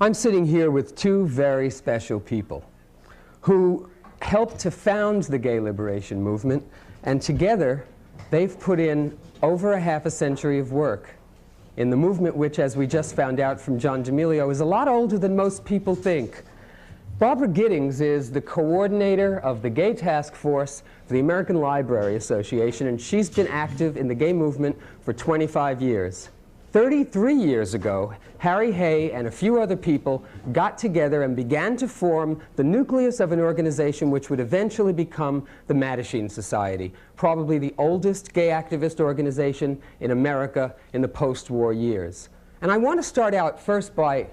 I'm sitting here with two very special people who helped to found the gay liberation movement, and together they've put in over a half a century of work in the movement which, as we just found out from John D'Amelio, is a lot older than most people think. Barbara Gittings is the coordinator of the Gay Task Force for the American Library Association, and she's been active in the gay movement for 25 years. 33 years ago, Harry Hay and a few other people got together and began to form the nucleus of an organization which would eventually become the Mattachine Society, probably the oldest gay activist organization in America in the post-war years. And I want to start out first by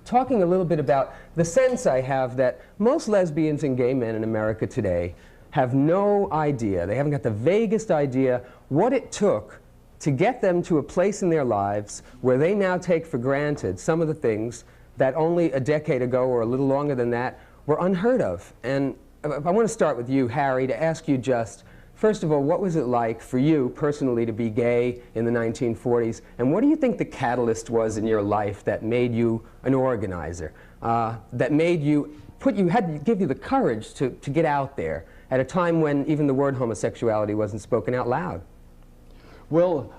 talking a little bit about the sense I have that most lesbians and gay men in America today have no idea, they haven't got the vaguest idea what it took to get them to a place in their lives where they now take for granted some of the things that only a decade ago or a little longer than that were unheard of. And I want to start with you, Harry, to ask you just, first of all, what was it like for you personally to be gay in the 1940s? And what do you think the catalyst was in your life that made you an organizer, that made you, had to give you the courage to get out there at a time when even the word homosexuality wasn't spoken out loud? Well,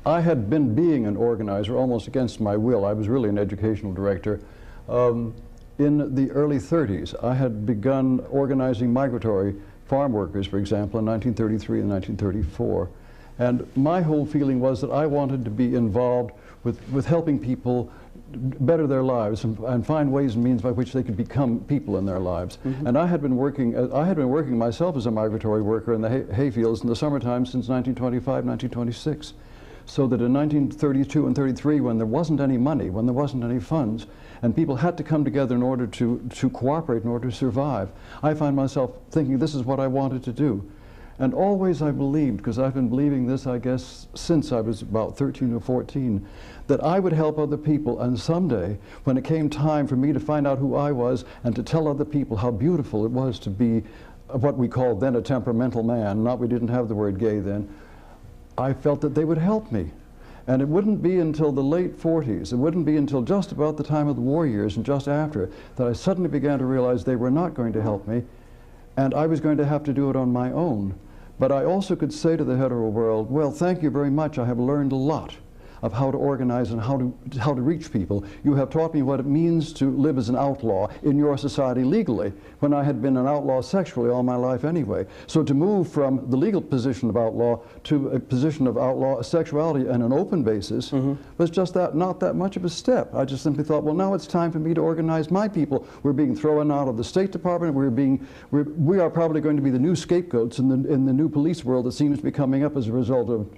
I had been being an organizer almost against my will. I was really an educational director. In the early 30s, I had begun organizing migratory farm workers, for example, in 1933 and 1934. And my whole feeling was that I wanted to be involved with helping people better their lives and find ways and means by which they could become people in their lives. Mm-hmm. And I had been working myself as a migratory worker in the hayfields in the summertime since 1925, 1926. So that in 1932 and 33, when there wasn't any money, when there wasn't any funds, and people had to come together in order to cooperate, in order to survive, I find myself thinking this is what I wanted to do. And always I believed, because I've been believing this, I guess, since I was about 13 or 14, that I would help other people, and someday, when it came time for me to find out who I was and to tell other people how beautiful it was to be what we called then a temperamental man, we didn't have the word gay then, I felt that they would help me. And it wouldn't be until the late 40s, it wouldn't be until just about the time of the war years and just after, that I suddenly began to realize they were not going to help me, and I was going to have to do it on my own. But I also could say to the hetero world, well, thank you very much. I have learned a lot of how to organize and how to reach people. You have taught me what it means to live as an outlaw in your society legally, when I had been an outlaw sexually all my life anyway. So to move from the legal position of outlaw to a position of outlaw sexuality on an open basis was just not that much of a step. I just simply thought, well, now it's time for me to organize my people. We're being thrown out of the State Department. We are probably going to be the new scapegoats in the new police world that seems to be coming up as a result of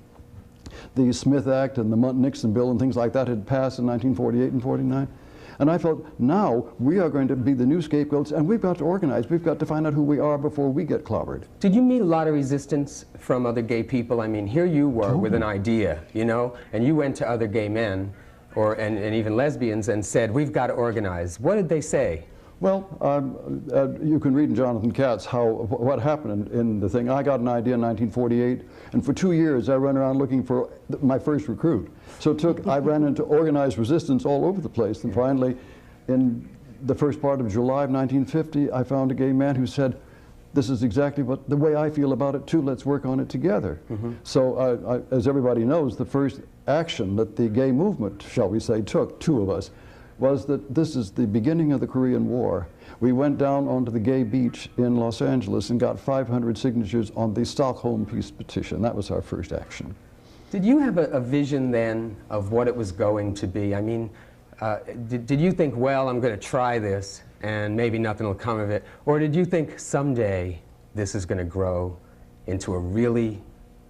the Smith Act and the Nixon bill and things like that had passed in 1948 and 49. And I felt, now we are going to be the new scapegoats, and we've got to organize. We've got to find out who we are before we get clobbered. Did you meet a lot of resistance from other gay people? I mean, here you were with an idea, you know, and you went to other gay men and even lesbians and said, we've got to organize. What did they say? Well, you can read in Jonathan Katz what happened in the thing. I got an idea in 1948, and for 2 years I ran around looking for my first recruit. So I ran into organized resistance all over the place, and finally, in the first part of July of 1950, I found a gay man who said, this is exactly the way I feel about it too, let's work on it together. So as everybody knows, the first action that the gay movement, shall we say, took, two of us, was that this is the beginning of the Korean War. We went down onto the gay beach in Los Angeles and got 500 signatures on the Stockholm Peace Petition. That was our first action. Did you have a vision then of what it was going to be? I mean, did you think, well, I'm going to try this and maybe nothing will come of it? Or did you think someday this is going to grow into a really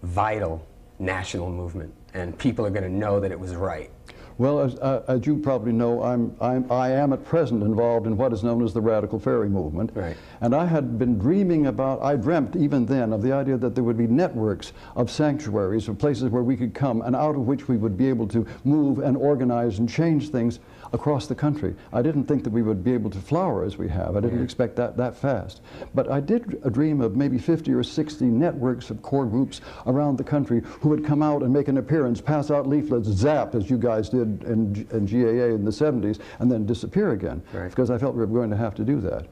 vital national movement and people are going to know that it was right? Well, as you probably know, I am at present involved in what is known as the Radical Fairy Movement. Right. And I had been dreaming about, I dreamt even then of the idea that there would be networks of sanctuaries, of places where we could come and out of which we would be able to move and organize and change things across the country. I didn't think that we would be able to flower as we have. I didn't expect that fast. But I did dream of maybe 50 or 60 networks of core groups around the country who would come out and make an appearance, pass out leaflets, zap, as you guys did created in GAA in the 70s and then disappear again, because I felt we were going to have to do that.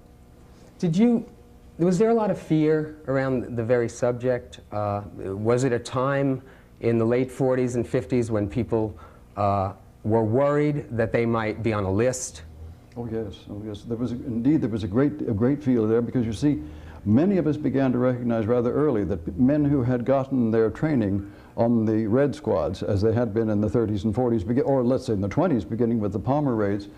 Was there a lot of fear around the very subject? Was it a time in the late 40s and 50s when people were worried that they might be on a list? Oh yes, oh yes. There was a great feel there, because you see, many of us began to recognize rather early that men who had gotten their training on the Red Squads, as they had been in the 30s and 40s, or let's say in the 20s, beginning with the Palmer raids,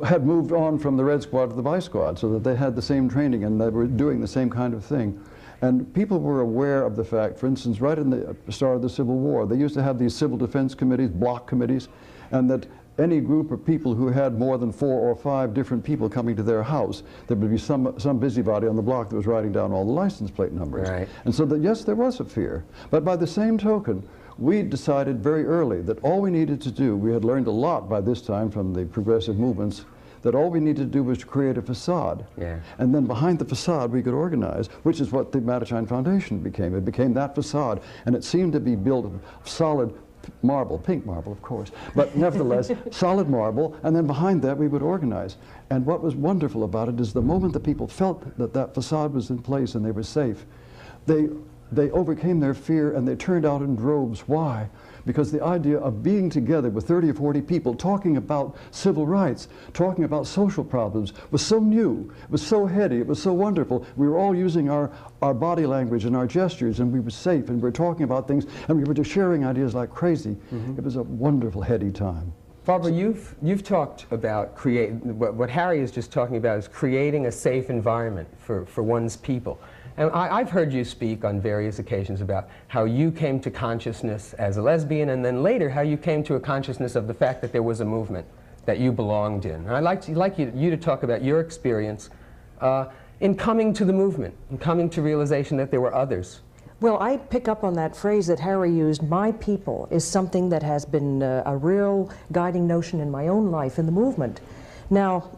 had moved on from the Red Squad to the Vice Squad, so that they had the same training and they were doing the same kind of thing. And people were aware of the fact, for instance, right in the start of the Civil War, they used to have these civil defense committees, block committees, and that any group of people who had more than 4 or 5 different people coming to their house, there would be some busybody on the block that was writing down all the license plate numbers. Right. And so that, yes, there was a fear. But by the same token, we decided very early that all we needed to do, we had learned a lot by this time from the progressive movements, that all we needed to do was to create a facade. Yeah. And then behind the facade we could organize, which is what the Mattershine Foundation became. It became that facade, and it seemed to be built of solid marble, pink marble of course, but nevertheless solid marble, and then behind that we would organize. And what was wonderful about it is the moment that people felt that that facade was in place and they were safe, they overcame their fear and they turned out in droves. Why? Because the idea of being together with 30 or 40 people talking about civil rights, talking about social problems, was so new, it was so heady, it was so wonderful. We were all using our body language and our gestures, and we were safe, and we were talking about things, and we were just sharing ideas like crazy. It was a wonderful, heady time. Barbara, you've talked about what Harry is just talking about is creating a safe environment for one's people. And I've heard you speak on various occasions about how you came to consciousness as a lesbian, and then later how you came to a consciousness of the fact that there was a movement that you belonged in. And I'd like you to talk about your experience in coming to the movement, in coming to realization that there were others. Well, I pick up on that phrase that Harry used, my people, is something that has been a real guiding notion in my own life in the movement. Now,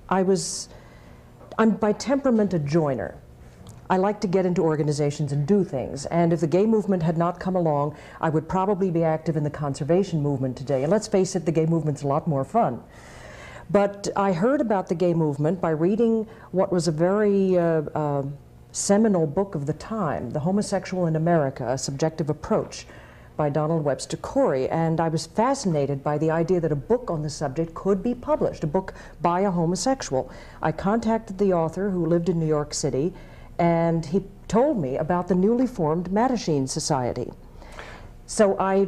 I'm by temperament a joiner. I like to get into organizations and do things, and if the gay movement had not come along, I would probably be active in the conservation movement today. And let's face it, the gay movement's a lot more fun. But I heard about the gay movement by reading what was a very seminal book of the time, The Homosexual in America, A Subjective Approach, by Donald Webster Corey, and I was fascinated by the idea that a book on the subject could be published, a book by a homosexual. I contacted the author, who lived in New York City, and he told me about the newly formed Mattershine Society. So I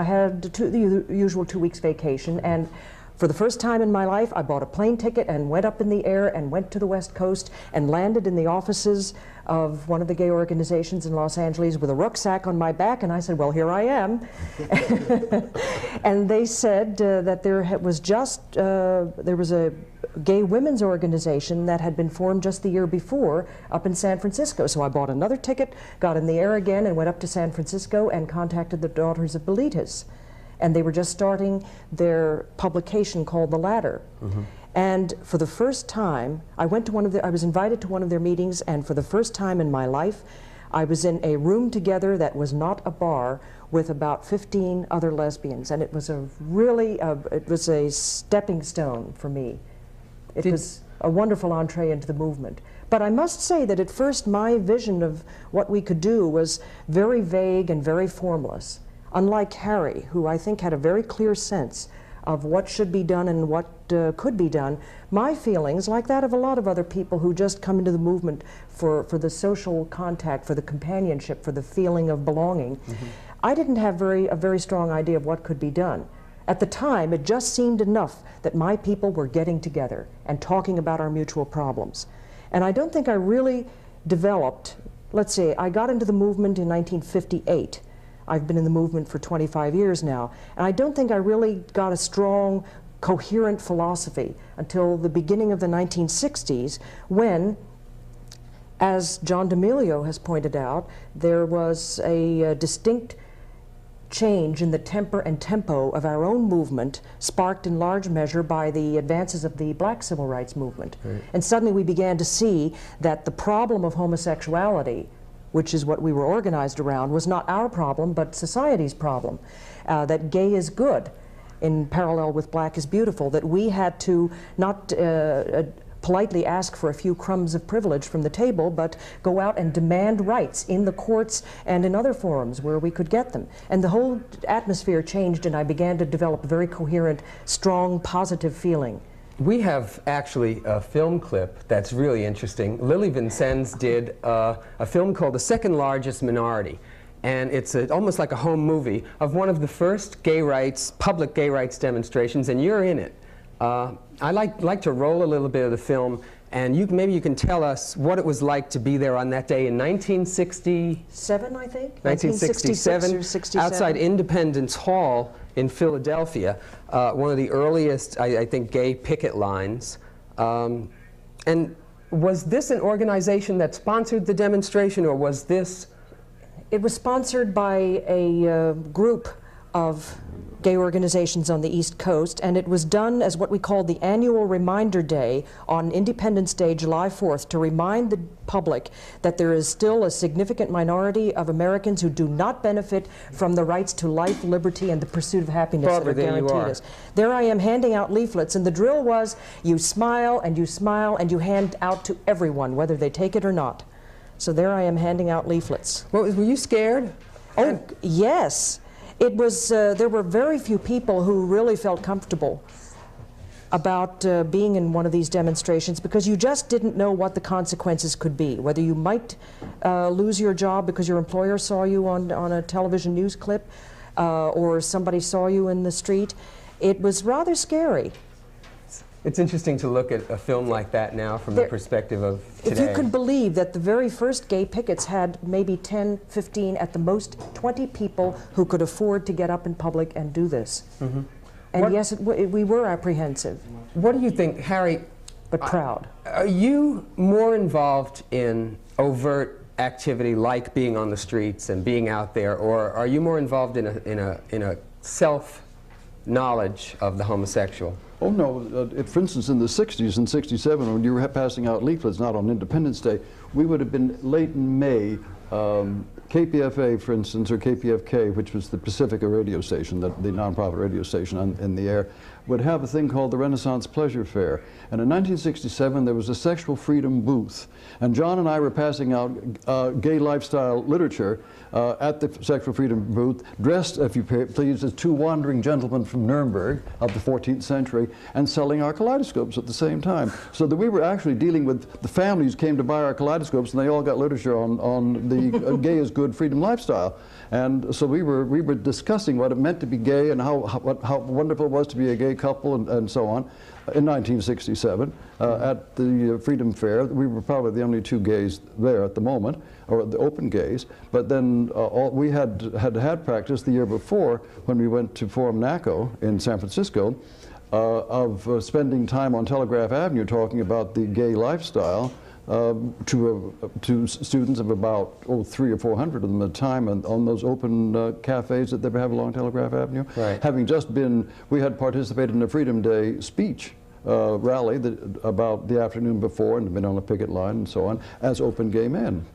had the usual 2 weeks vacation, and for the first time in my life, I bought a plane ticket and went up in the air and went to the West Coast and landed in the offices of one of the gay organizations in Los Angeles with a rucksack on my back, and I said, well, here I am. And they said that there was a gay women's organization that had been formed just the year before up in San Francisco. So I bought another ticket, got in the air again, and went up to San Francisco and contacted the Daughters of Belitas. And they were just starting their publication called The Ladder. And for the first time, I was invited to one of their meetings, and for the first time in my life, I was in a room together that was not a bar with about 15 other lesbians, and it was it was a stepping stone for me. It was a wonderful entree into the movement. But I must say that at first my vision of what we could do was very vague and very formless. Unlike Harry, who I think had a very clear sense of what should be done and what could be done, my feelings, like that of a lot of other people who just come into the movement for the social contact, for the companionship, for the feeling of belonging, I didn't have a very strong idea of what could be done. At the time, it just seemed enough that my people were getting together and talking about our mutual problems. And I don't think I really developed, let's say, I got into the movement in 1958. I've been in the movement for 25 years now, and I don't think I really got a strong, coherent philosophy until the beginning of the 1960s, when, as John D'Amelio has pointed out, there was a distinct change in the temper and tempo of our own movement, sparked in large measure by the advances of the Black civil rights movement. Right. And suddenly we began to see that the problem of homosexuality, which is what we were organized around, was not our problem, but society's problem. That gay is good. in parallel with Black is Beautiful, that we had to not politely ask for a few crumbs of privilege from the table, but go out and demand rights in the courts and in other forums where we could get them. And the whole atmosphere changed, and I began to develop a very coherent, strong, positive feeling. We have actually a film clip that's really interesting. Lily Vincennes did a film called The Second Largest Minority. And it's almost like a home movie of one of the first gay rights, public gay rights demonstrations, and you're in it. I'd like to roll a little bit of the film, and maybe you can tell us what it was like to be there on that day in 1967, I think? 1967, or 67. outside Independence Hall in Philadelphia, one of the earliest, I think, gay picket lines. And was this an organization that sponsored the demonstration, or was this? It was sponsored by a group of gay organizations on the East Coast, and it was done as what we called the annual reminder day on Independence Day, July 4th, to remind the public that there is still a significant minority of Americans who do not benefit from the rights to life, liberty, and the pursuit of happiness Barbara, that are guaranteed there you are. us. There I am handing out leaflets, and the drill was you smile and you smile and you hand out to everyone, whether they take it or not. So there I am handing out leaflets. Were you scared? Oh, yes. It was, there were very few people who really felt comfortable about being in one of these demonstrations, because you just didn't know what the consequences could be, whether you might lose your job because your employer saw you on a television news clip, or somebody saw you in the street. It was rather scary. It's interesting to look at a film like that now from the perspective of today. If you could believe that the very first gay pickets had maybe 10, 15, at the most 20 people who could afford to get up in public and do this. Mm-hmm. And yes, we were apprehensive. What do you think, Harry? But proud. Are you more involved in overt activity like being on the streets and being out there, or are you more involved in a self-knowledge of the homosexual? Oh no, for instance, in the 60s and 67, when you were passing out leaflets, not on Independence Day, we would have been late in May, KPFA, for instance, or KPFK, which was the Pacifica radio station, the nonprofit radio station in the air, would have a thing called the Renaissance Pleasure Fair. And in 1967, there was a sexual freedom booth. And John and I were passing out gay lifestyle literature at the sexual freedom booth, dressed, if you please, as two wandering gentlemen from Nuremberg of the 14th century, and selling our kaleidoscopes at the same time. So that we were actually dealing with the families came to buy our kaleidoscopes, and they all got literature on the gay is good freedom lifestyle. And so we were discussing what it meant to be gay and how wonderful it was to be a gay couple and so on. In 1967, at the Freedom Fair, we were probably the only two gays there at the moment, or the open gays. But then we had practice the year before when we went to Forum NACO in San Francisco of spending time on Telegraph Avenue talking about the gay lifestyle to students of about 300 or 400 of them at a time, and on those open cafes that they have along Telegraph Avenue. Right. Having just been, we had participated in a Freedom Day speech rally about the afternoon before and been on a picket line and so on as open gay men.